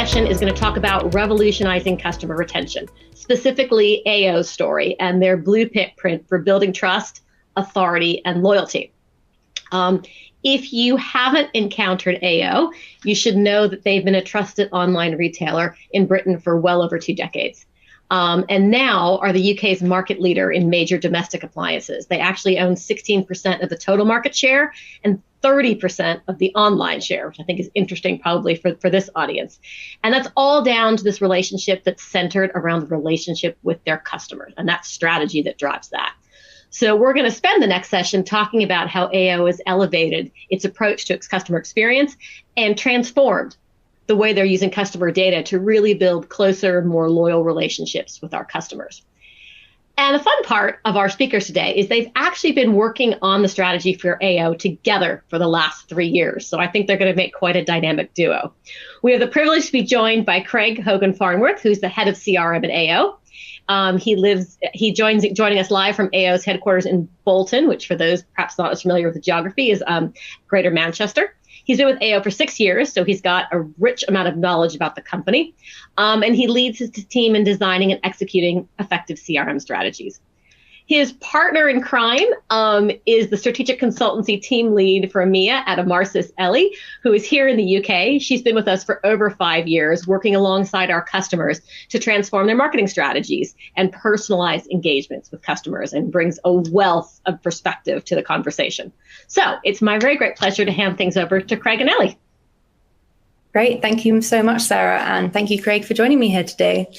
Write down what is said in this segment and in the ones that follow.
session is going to talk about revolutionizing customer retention, specifically AO's story and their blueprint for building trust, authority, and loyalty. If you haven't encountered AO, you should know that they've been a trusted online retailer in Britain for well over 2 decades. And now are the UK's market leader in major domestic appliances. They actually own 16% of the total market share and 30% of the online share, which I think is interesting probably for this audience. And that's all down to this relationship that's centered around the relationship with their customers and that strategy that drives that. So we're going to spend the next session talking about how AO has elevated its approach to its customer experience and transformed the way they're using customer data to really build closer, more loyal relationships with our customers. And the fun part of our speakers today is they've actually been working on the strategy for AO together for the last 3 years. So I think they're going to make quite a dynamic duo. We have the privilege to be joined by Craig Hogan-Farnworth, who's the head of CRM at AO. Joining us live from AO's headquarters in Bolton, which for those perhaps not as familiar with the geography is Greater Manchester. He's been with AO for 6 years, so he's got a rich amount of knowledge about the company. And he leads his team in designing and executing effective CRM strategies. His partner in crime is the strategic consultancy team lead for EMEA at Emarsys, Ellie, who is here in the UK. She's been with us for over 5 years, working alongside our customers to transform their marketing strategies and personalize engagements with customers, and brings a wealth of perspective to the conversation. So it's my very great pleasure to hand things over to Craig and Ellie. Great. Thank you so much, Sarah. And thank you, Craig, for joining me here today.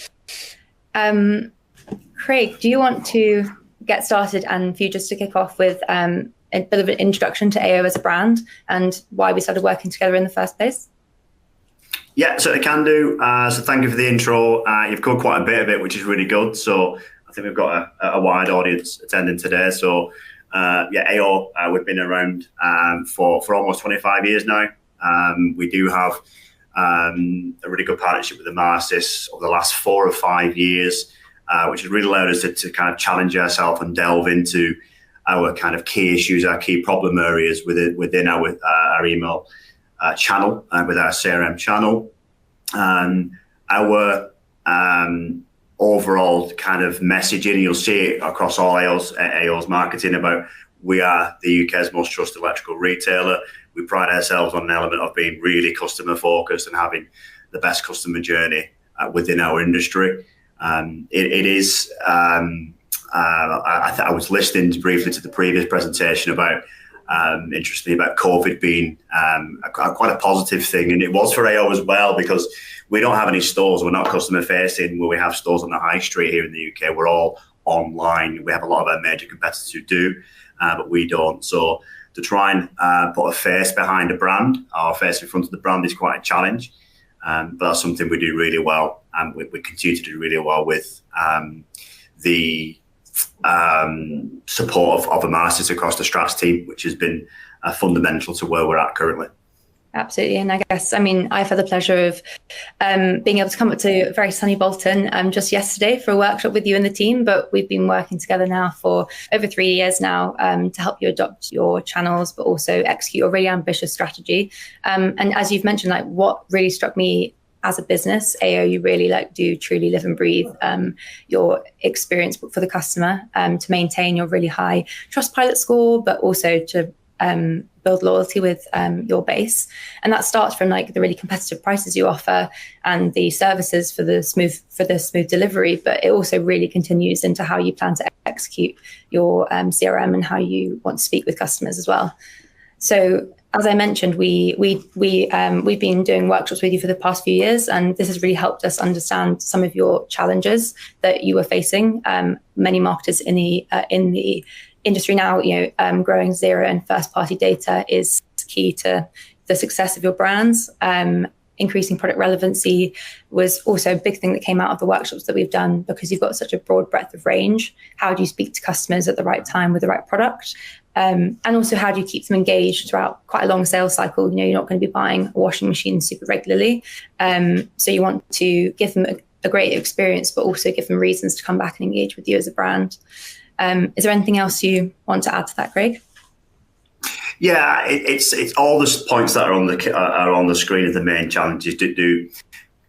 Craig, do you want to get started and for you just to kick off with a bit of an introduction to AO as a brand and why we started working together in the first place? Yeah, certainly can do. So thank you for the intro. You've covered quite a bit of it, which is really good. So I think we've got a wide audience attending today. So AO, we've been around for almost 25 years now. We do have a really good partnership with Emarsys over the last 4 or 5 years, which has really allowed us to kind of challenge ourselves and delve into our kind of key issues, our key problem areas within our email channel, with our CRM channel. Our overall kind of messaging, you'll see it across all AO's marketing about we are the UK's most trusted electrical retailer. We pride ourselves on an element of being really customer focused and having the best customer journey within our industry. It is, I was listening briefly to the previous presentation about, interestingly, about COVID being quite a positive thing. And it was for AO as well, because we don't have any stores. We're not customer facing where we have stores on the high street here in the UK. We're all online. We have a lot of our major competitors who do, but we don't. So to try and put a face behind a brand, or a face in front of the brand, is quite a challenge. But that's something we do really well, and we continue to do really well with the support of Emarsys across the Strats team, which has been fundamental to where we're at currently. Absolutely. And I guess, I've had the pleasure of being able to come up to very sunny Bolton just yesterday for a workshop with you and the team, but we've been working together now for over 3 years now to help you adopt your channels, but also execute a really ambitious strategy. And as you've mentioned, what really struck me as a business, AO, you really do truly live and breathe your experience for the customer to maintain your really high Trustpilot score, but also to build loyalty with your base. And that starts from the really competitive prices you offer and the services for the smooth delivery, but it also really continues into how you plan to execute your CRM and how you want to speak with customers as well. So as I mentioned, we've been doing workshops with you for the past few years, and this has really helped us understand some of your challenges that you were facing. Many marketers in the industry now, growing zero and first-party data is key to the success of your brands. Increasing product relevancy was also a big thing that came out of the workshops that we've done, because you've got such a broad breadth of range. How do you speak to customers at the right time with the right product? And also, how do you keep them engaged throughout quite a long sales cycle? You're not going to be buying a washing machine super regularly. So you want to give them a great experience, but also give them reasons to come back and engage with you as a brand. Is there anything else you want to add to that, Craig? Yeah, it's all the points that are on the screen of the main challenges.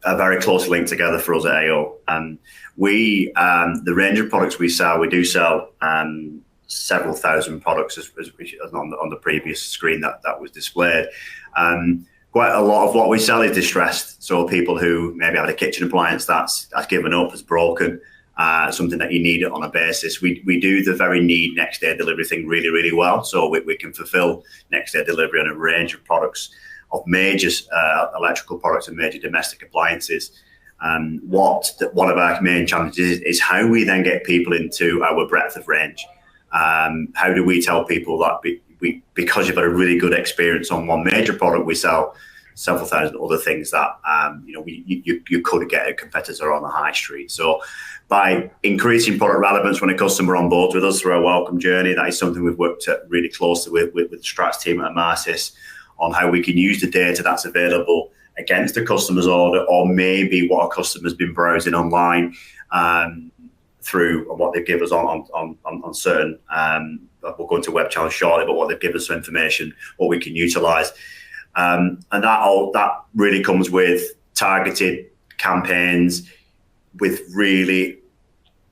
are very closely linked together for us at AO. And the range of products we sell, we do sell several thousand products as on the previous screen that was displayed. Quite a lot of what we sell is distressed. So people who maybe have a kitchen appliance that's given up, has broken, something that you need on a basis. We do the very need next day delivery thing really, really well. So we can fulfill next day delivery on a range of products, of major electrical products and major domestic appliances. One of our main challenges is how we then get people into our breadth of range. How do we tell people that because you've got a really good experience on one major product, we sell several thousand other things that you could get a competitor on the high street. So by increasing product relevance when a customer on board with us through our welcome journey, that is something we've worked at really closely with the Strats team at Emarsys on how we can use the data that's available against a customer's order, or maybe what a customer's been browsing online through what they give us on certain, we'll go into web channels shortly, but what they've given us for information, what we can utilize. And that really comes with targeted campaigns with really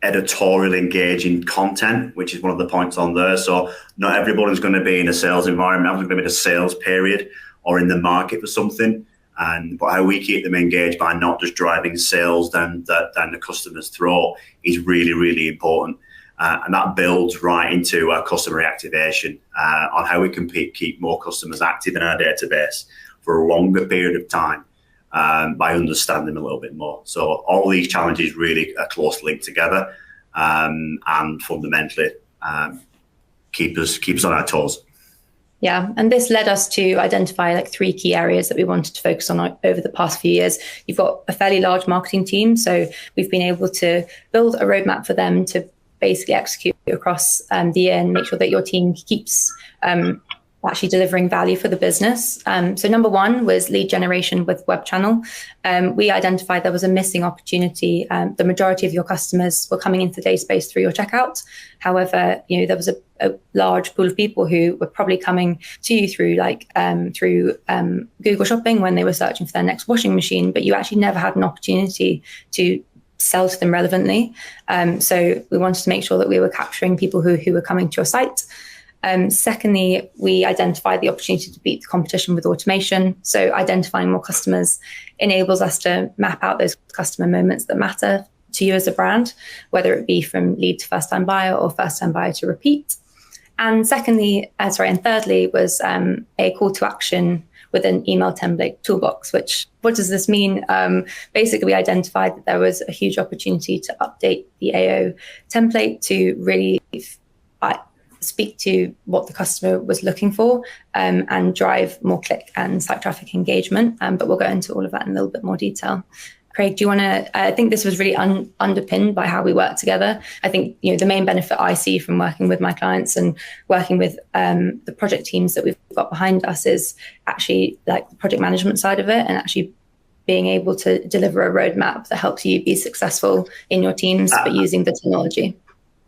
editorial engaging content, which is one of the points on there. So not everybody's going to be in a sales environment, everyone's going to be in a sales period or in the market for something. But how we keep them engaged by not just driving sales down the customer's throat is really, really important. And that builds right into our customer reactivation on how we can keep more customers active in our database for a longer period of time by understanding them a little bit more. So all these challenges really are closely linked together and fundamentally keep us on our toes. Yeah, and this led us to identify like 3 key areas that we wanted to focus on over the past few years. You've got a fairly large marketing team, so we've been able to build a roadmap for them to basically execute across the year and make sure that your team keeps actually delivering value for the business. So number 1 was lead generation with web channel. We identified there was a missing opportunity. The majority of your customers were coming into the database through your checkout. However, there was a large pool of people who were probably coming to you through Google Shopping when they were searching for their next washing machine, but you actually never had an opportunity to sell to them relevantly. So we wanted to make sure that we were capturing people who were coming to your site. Secondly, we identified the opportunity to beat the competition with automation. So identifying more customers enables us to map out those customer moments that matter to you as a brand, whether it be from lead to first-time buyer or first-time buyer to repeat. And thirdly was a call to action with an email template toolbox, what does this mean? Basically, we identified that there was a huge opportunity to update the AO template to really speak to what the customer was looking for and drive more click and site traffic engagement. But we'll go into all of that in a little bit more detail. Craig, do you want to, I think this was really underpinned by how we work together. I think, the main benefit I see from working with my clients and working with the project teams that we've got behind us is actually like the project management side of it and actually being able to deliver a roadmap that helps you be successful in your teams, but using the technology.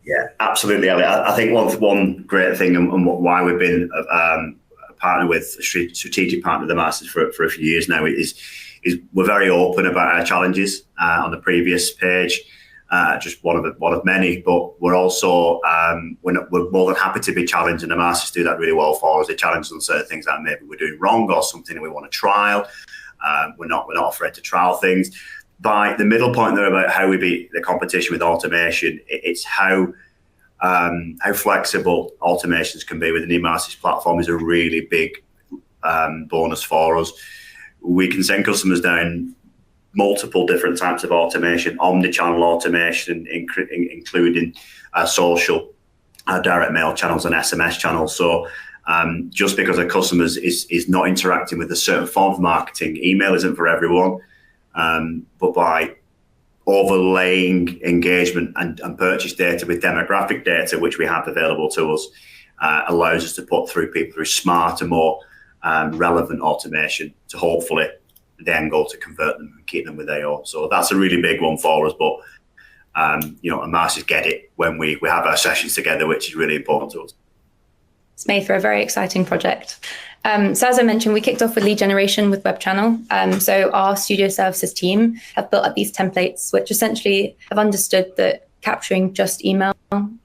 Yeah, absolutely, Ellie. I think one great thing and why we've been a partner with a strategic partner with Emarsys for a few years now is we're very open about our challenges on the previous page, just one of many. But we're also we're more than happy to be challenged, and Emarsys do that really well for us. They challenge us on certain things that maybe we're doing wrong or something that we want to trial. We're not afraid to trial things. By the middle point there about how we beat the competition with automation, it's how flexible automations can be with an Emarsys platform is a really big bonus for us. We can send customers down multiple different types of automation, omnichannel automation, including social, direct mail channels and SMS channels. So just because a customer is not interacting with a certain form of marketing, email isn't for everyone. But by overlaying engagement and purchase data with demographic data, which we have available to us, allows us to put through people through smarter, more relevant automation to hopefully then go to convert them and keep them with AO. So that's a really big one for us. But Emarsys get it when we have our sessions together, which is really important to us. It's made for a very exciting project. So as I mentioned, we kicked off with lead generation with Web Channel. So our studio services team have built up these templates, which essentially have understood that capturing just email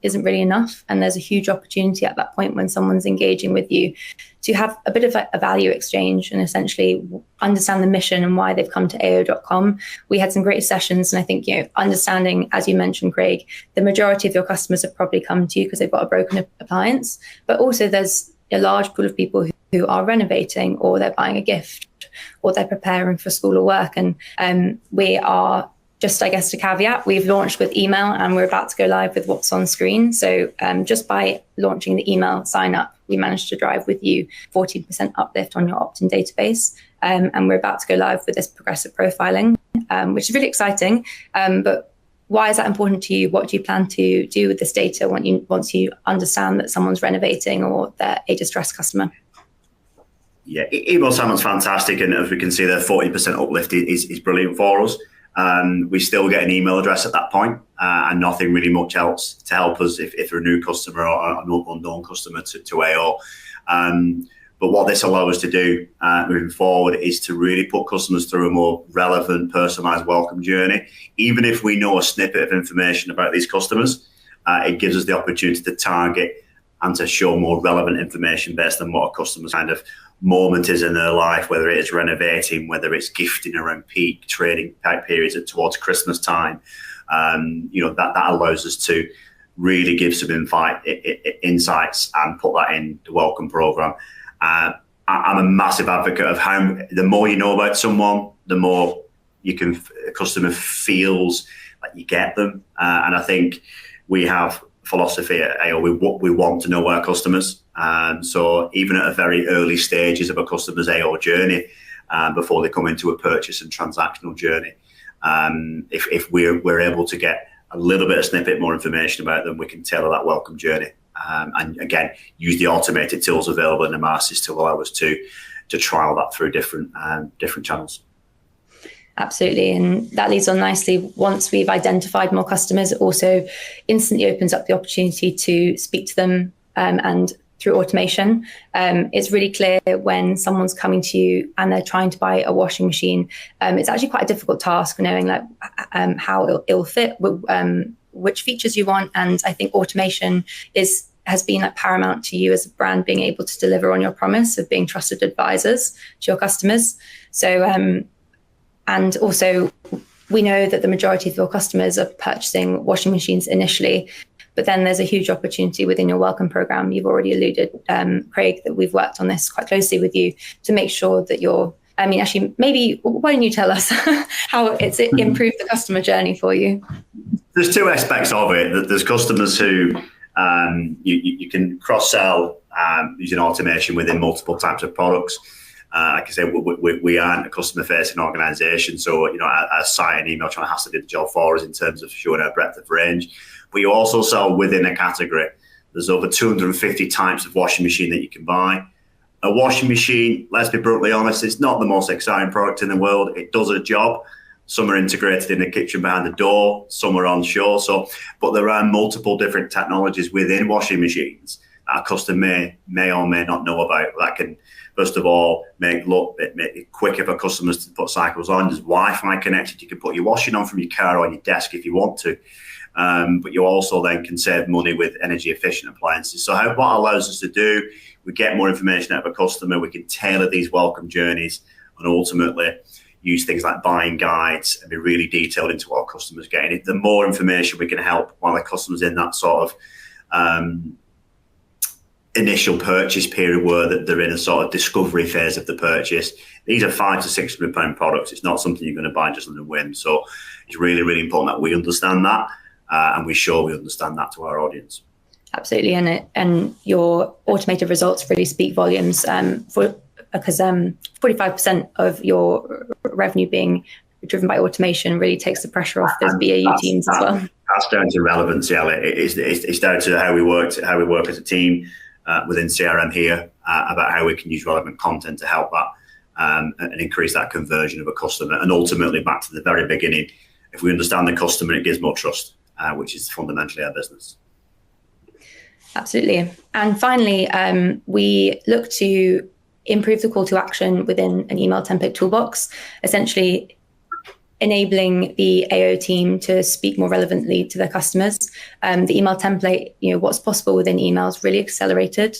isn't really enough. And there's a huge opportunity at that point when someone's engaging with you to have a bit of a value exchange and essentially understand the mission and why they've come to AO.com. We had some great sessions. And I think, understanding, as you mentioned, Craig, the majority of your customers have probably come to you because they've got a broken appliance. But also there's a large pool of people who are renovating, or they're buying a gift, or they're preparing for school or work. And we are, just, I guess, to caveat, we've launched with email and we're about to go live with what's on screen. So just by launching the email sign up, we managed to drive with you 14% uplift on your opt-in database. And we're about to go live with this progressive profiling, which is really exciting. But why is that important to you? What do you plan to do with this data once you understand that someone's renovating or they're a distressed customer? Yeah, email sounds fantastic. And as we can see, the 40% uplift is brilliant for us. We still get an email address at that point, and nothing really much else to help us if they're a new customer or an unknown customer to AO. But what this allows us to do moving forward is to really put customers through a more relevant, personalised welcome journey. Even if we know a snippet of information about these customers, it gives us the opportunity to target and to show more relevant information based on what a customer's kind of moment is in their life, whether it is renovating, whether it's gifting around peak trading type periods towards Christmas time. That allows us to really give some insights and put that in the welcome program. I'm a massive advocate of how the more you know about someone, the more a customer feels like you get them. And I think we have philosophy at AO. We want to know our customers. So even at a very early stages of a customer's AO journey, before they come into a purchase and transactional journey, if we're able to get a little bit of snippet more information about them, we can tailor that welcome journey. And again, use the automated tools available in Emarsys to allow us to trial that through different channels. Absolutely. And that leads on nicely. Once we've identified more customers, it also instantly opens up the opportunity to speak to them and through automation. It's really clear when someone's coming to you and they're trying to buy a washing machine. It's actually quite a difficult task knowing how it'll fit, which features you want. And I think automation has been paramount to you as a brand, being able to deliver on your promise of being trusted advisors to your customers. So, and also we know that the majority of your customers are purchasing washing machines initially, but then there's a huge opportunity within your welcome program. You've already alluded, Craig, that we've worked on this quite closely with you to make sure that maybe why don't you tell us how it's improved the customer journey for you? There's two aspects of it. There's customers who you can cross-sell using automation within multiple types of products. Like I say, we aren't a customer-facing organisation, so a site and email channel has to do the job for us in terms of showing our breadth of range. But you also sell within a category. There's over 250 types of washing machine that you can buy. A washing machine, let's be brutally honest, it's not the most exciting product in the world. It does a job. Some are integrated in the kitchen behind the door, some are onshore. But there are multiple different technologies within washing machines that a customer may or may not know about. That can, first of all, make it quicker for customers to put cycles on. There's Wi-Fi connected. You can put your washing on from your car or your desk if you want to. But you also then can save money with energy efficient appliances. So what allows us to do, we get more information out of a customer. We can tailor these welcome journeys and ultimately use things like buying guides and be really detailed into what our customers are getting. The more information we can help while the customer's in that sort of initial purchase period where they're in a sort of discovery phase of the purchase. These are £500 to £600 products. It's not something you're going to buy just on a whim. So it's really, really important that we understand that and we understand that to our audience. Absolutely. And your automated results really speak volumes because 45% of your revenue being driven by automation really takes the pressure off those BAU teams as well. That's down to relevance, yeah. It's down to how we work as a team within CRM here about how we can use relevant content to help that and increase that conversion of a customer. And ultimately, back to the very beginning, if we understand the customer, it gives more trust, which is fundamentally our business. Absolutely. And finally, we look to improve the call to action within an email template toolbox, essentially enabling the AO team to speak more relevantly to their customers. The email template, what's possible within emails really accelerated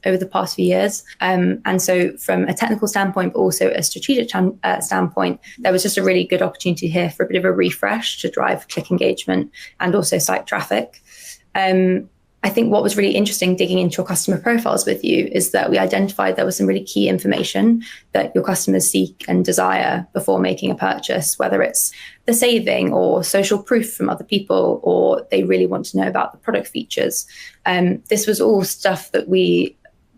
over the past few years. And so from a technical standpoint, but also a strategic standpoint, there was just a really good opportunity here for a bit of a refresh to drive click engagement and also site traffic. I think what was really interesting digging into your customer profiles with you is that we identified there was some really key information that your customers seek and desire before making a purchase, whether it's the saving or social proof from other people, or they really want to know about the product features. This was all stuff that we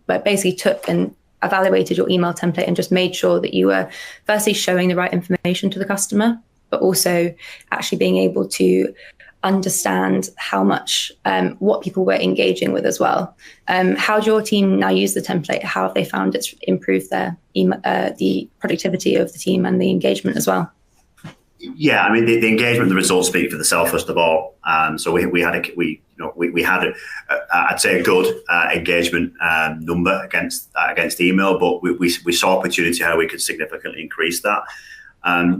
basically took and evaluated your email template and just made sure that you were firstly showing the right information to the customer, but also actually being able to understand how much, what people were engaging with as well. How do your team now use the template? How have they found it's improved their the productivity of the team and the engagement as well? Yeah, I mean the engagement, the results speak for themselves first of all. So we had I'd say a good engagement number against email, but we saw opportunity how we could significantly increase that.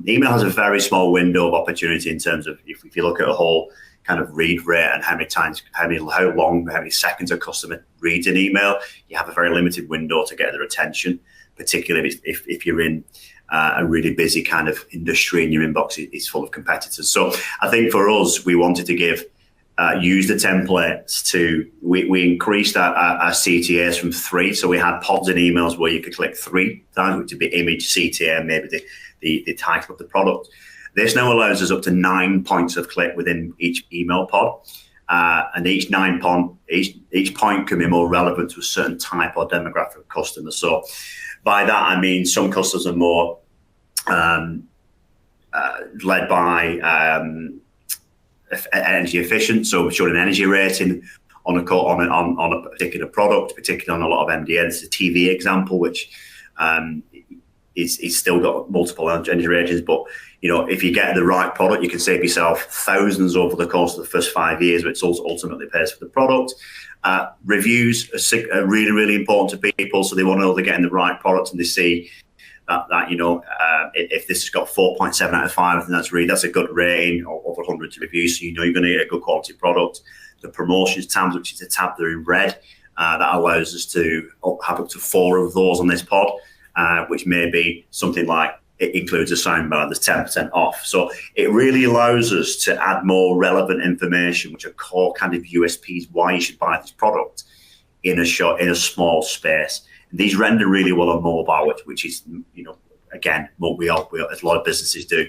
Email has a very small window of opportunity in terms of if you look at a whole kind of read rate and how many seconds a customer reads an email, you have a very limited window to get their attention, particularly if you're in a really busy kind of industry and your inbox is full of competitors. So I think for us, we wanted to use the templates we increased our CTAs from 3. So we had pods and emails where you could click 3 times, which would be image, CTA, and maybe the title of the product. This now allows us up to 9 points of click within each email pod. And each point can be more relevant to a certain type or demographic of customer. So by that, I mean some customers are more led by energy efficient. So we're showing an energy rating on a particular product, particularly on a lot of MDN. This is a TV example, which is still got multiple energy ratings. But if you get the right product, you can save yourself thousands over the course of the first 5 years, which also ultimately pays for the product. Reviews are really, really important to people, so they want to know they're getting the right product, and they see that if this has got 4.7 out of 5, then that's a good rating, or over 100 reviews, so you're going to get a good quality product. The promotions tabs, which is a tab there in red, that allows us to have up to 4 of those on this pod, which may be something like it includes a soundbar that's 10% off. So it really allows us to add more relevant information, which are core kind of USPs why you should buy this product in a small space. And these render really well on mobile, which is again what we as a lot of businesses do,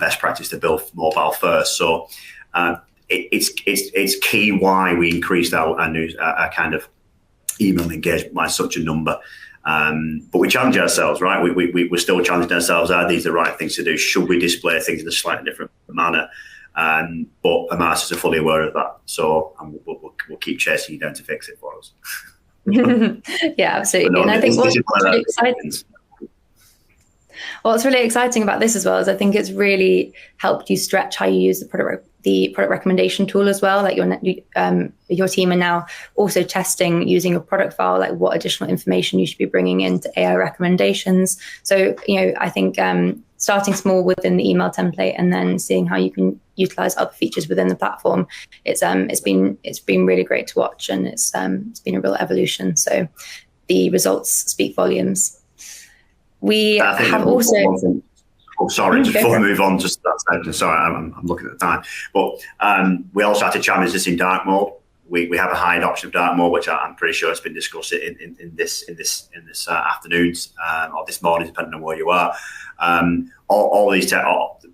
best practice to build mobile first. So it's key why we increased our kind of email engagement by such a number. But we challenge ourselves, right? We're still challenging ourselves. Are these the right things to do? Should we display things in a slightly different manner? But Emarsys are fully aware of that. So we'll keep chasing you down to fix it for us. Yeah, absolutely. No, and I think what's really exciting. What's really exciting about this as well is I think it's really helped you stretch how you use the product recommendation tool as well. Like your team are now also testing using a product file, like what additional information you should be bringing into AI recommendations. So I think starting small within the email template and then seeing how you can utilize other features within the platform, it's been really great to watch, and it's been a real evolution. So the results speak volumes. We have also. Before we move on, just that sentence. Sorry, I'm looking at the time. But we also had to challenge this in dark mode. We have a high adoption of dark mode, which I'm pretty sure has been discussed in this afternoons or this morning, depending on where you are. All these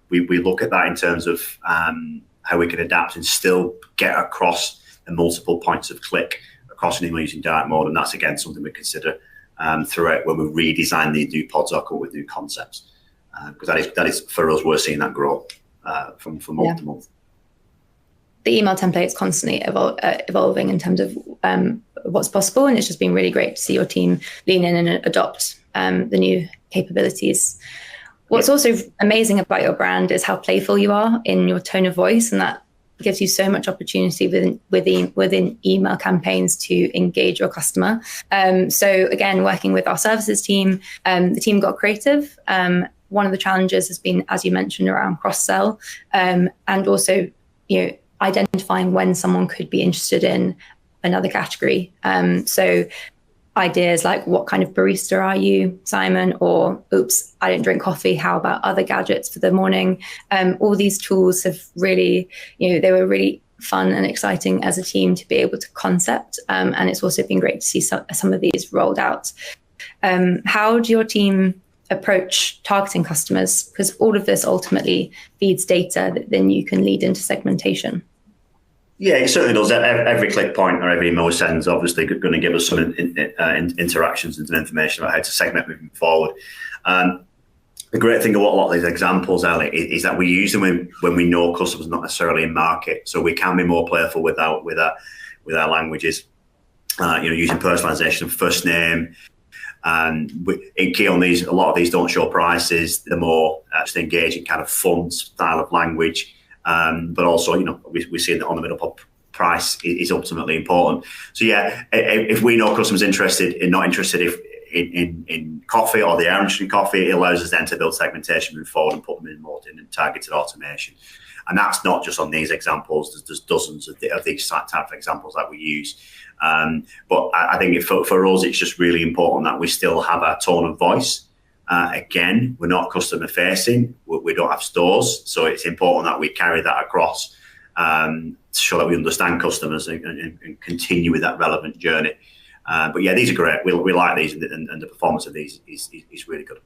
we look at that in terms of how we can adapt and still get across the multiple points of click across an email using dark mode, and that's again something we consider throughout when we redesign these new pods or come up with new concepts. Because that is for us, we're seeing that grow from month to month. The email template is constantly evolving in terms of what's possible, and it's just been really great to see your team lean in and adopt the new capabilities. What's also amazing about your brand is how playful you are in your tone of voice, and that gives you so much opportunity within email campaigns to engage your customer. So again, working with our services team, the team got creative. One of the challenges has been, as you mentioned, around cross-sell, and also, identifying when someone could be interested in another category. So ideas like, what kind of barista are you, Simon? Or, oops, I don't drink coffee. How about other gadgets for the morning? All these tools have really, they were really fun and exciting as a team to be able to concept. And it's also been great to see some of these rolled out. How do your team approach targeting customers? Because all of this ultimately feeds data that then you can lead into segmentation. Yeah, it certainly does. Every click point or every email we send is obviously going to give us some interactions and some information about how to segment moving forward. The great thing about a lot of these examples, Ellie, is that we use them when we know customers not necessarily in market. So we can be more playful with our languages, using personalization of first name. And in key on these, a lot of these don't show prices. They're more just engaging kind of fun style of language. But also, we see that on the middle pop price is ultimately important. So yeah, if we know customers not interested in coffee, or they are interested in coffee, it allows us then to build segmentation moving forward and put them in more in targeted automation. And that's not just on these examples. There's dozens of these type of examples that we use. But I think for us, it's just really important that we still have our tone of voice. Again, we're not customer facing. We don't have stores. So it's important that we carry that across to show that we understand customers and continue with that relevant journey. But yeah, these are great. We like these, and the performance of these is really good.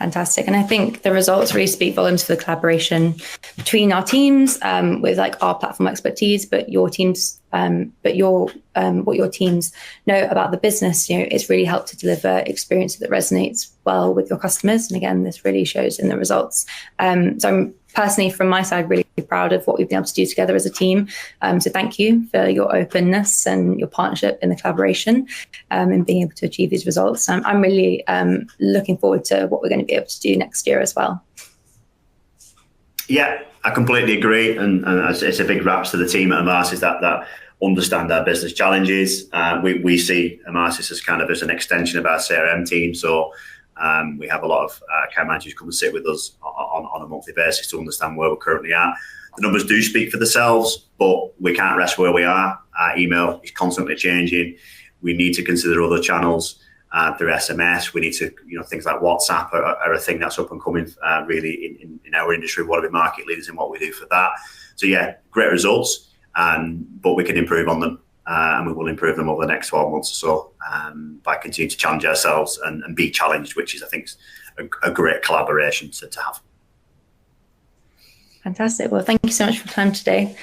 Fantastic. And I think the results really speak volumes for the collaboration between our teams, with like our platform expertise, but your teams, what your teams know about the business, it's really helped to deliver experience that resonates well with your customers. And again, this really shows in the results. So I'm personally, from my side, really proud of what we've been able to do together as a team. So thank you for your openness and your partnership in the collaboration, and being able to achieve these results. I'm really looking forward to what we're going to be able to do next year as well. Yeah, I completely agree. And it's a big raps to the team at Emarsys that understand our business challenges. We see Emarsys as an extension of our CRM team. So we have a lot of account managers come and sit with us on a monthly basis to understand where we're currently at. The numbers do speak for themselves, but we can't rest where we are. Our email is constantly changing. We need to consider other channels through SMS. We need to, things like WhatsApp are a thing that's up and coming really in our industry. We want to be market leaders in what we do for that. So yeah, great results, but we can improve on them. And we will improve them over the next 12 months or so by continuing to challenge ourselves and be challenged, which is, I think, a great collaboration to have. Fantastic. Well, thank you so much for your time today.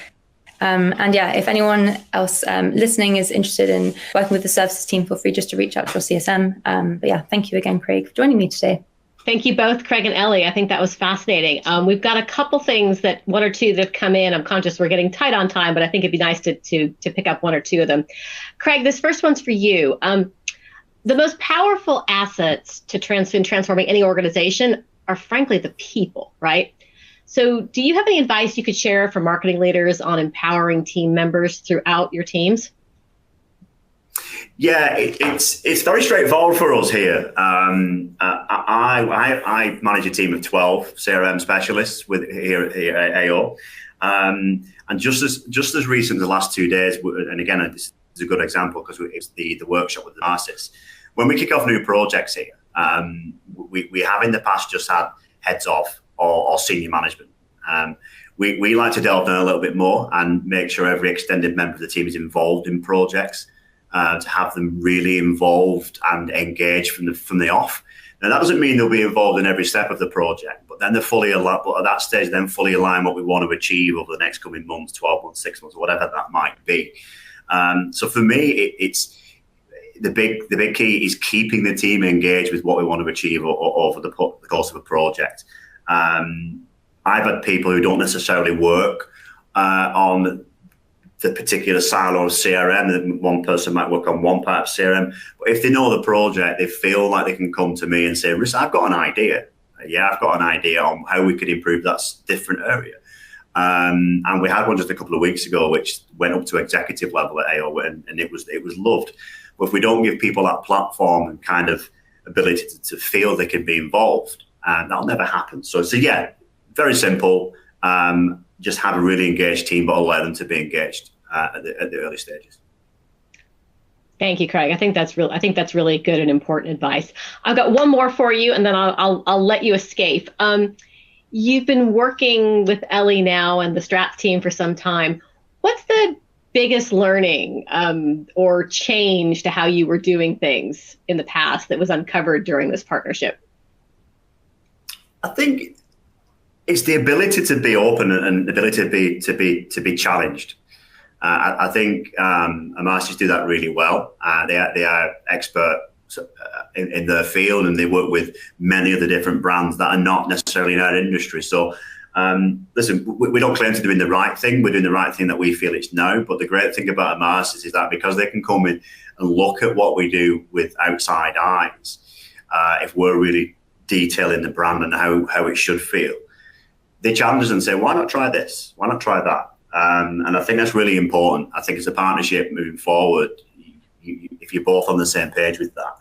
And yeah, if anyone else listening is interested in working with the services team, feel free just to reach out to your CSM. But yeah, thank you again, Craig, for joining me today. Thank you both, Craig and Ellie. I think that was fascinating. We've got a couple things one or two that have come in. I'm conscious we're getting tight on time, but I think it'd be nice to pick up one or two of them. Craig, this first one's for you. The most powerful assets to transforming any organization are, frankly, the people, right? So do you have any advice you could share for marketing leaders on empowering team members throughout your teams? Yeah, it's very straightforward for us here. I manage a team of 12 CRM specialists here at AO, and just as recent as the last 2 days, and again, this is a good example because it's the workshop with the Emarsys. When we kick off new projects here, we have in the past just had heads off or senior management. We like to delve down a little bit more and make sure every extended member of the team is involved in projects. To have them really involved and engaged from the off. Now that doesn't mean they'll be involved in every step of the project, but then they're fully aligned. But at that stage, then fully align what we want to achieve over the next coming months, 12 months, 6 months, whatever that might be. So for me, it's the big key is keeping the team engaged with what we want to achieve over the course of a project. I've had people who don't necessarily work on the particular silo of CRM. One person might work on one part of CRM, but if they know the project, they feel like they can come to me and say, "Riz, I've got an idea. Yeah, I've got an idea on how we could improve that different area." And we had one just a couple of weeks ago, which went up to executive level at AO, and it was loved. But if we don't give people that platform and kind of ability to feel they can be involved, that'll never happen. So yeah, very simple. Just have a really engaged team, but allow them to be engaged at the early stages. Thank you, Craig. I think that's really good and important advice. I've got one more for you, and then I'll let you escape. You've been working with Ellie now and the Strats team for some time. What's the biggest learning or change to how you were doing things in the past that was uncovered during this partnership? I think it's the ability to be open and the ability to be challenged. I think Emarsys do that really well. They are expert in their field, and they work with many of the different brands that are not necessarily in our industry. So listen, we don't claim to be doing the right thing. We're doing the right thing that we feel it's now. But the great thing about Emarsys is that because they can come in and look at what we do with outside eyes, if we're really detailing the brand and how it should feel, they challenge us and say, why not try this? Why not try that? And I think that's really important. I think it's a partnership moving forward, if you're both on the same page with that.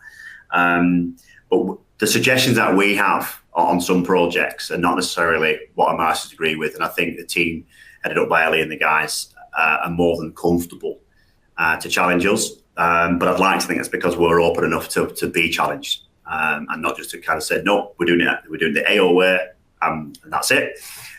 But the suggestions that we have on some projects are not necessarily what Emarsys agree with. And I think the team headed up by Ellie and the guys are more than comfortable to challenge us. But I'd like to think it's because we're open enough to be challenged and not just to kind of say, no, we're doing the AO way, and that's it.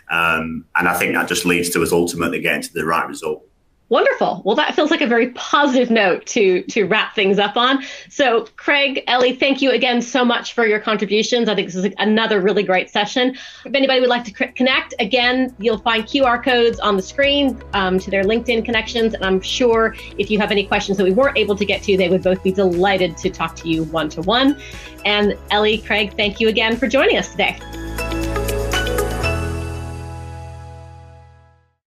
And I think that just leads to us ultimately getting to the right result. Wonderful. Well, that feels like a very positive note to wrap things up on. So, Craig, Ellie, thank you again so much for your contributions. I think this is another really great session. If anybody would like to connect, again, you'll find QR codes on the screen to their LinkedIn connections. And I'm sure if you have any questions that we weren't able to get to, they would both be delighted to talk to you one-to-one. And Ellie, Craig, thank you again for joining us today.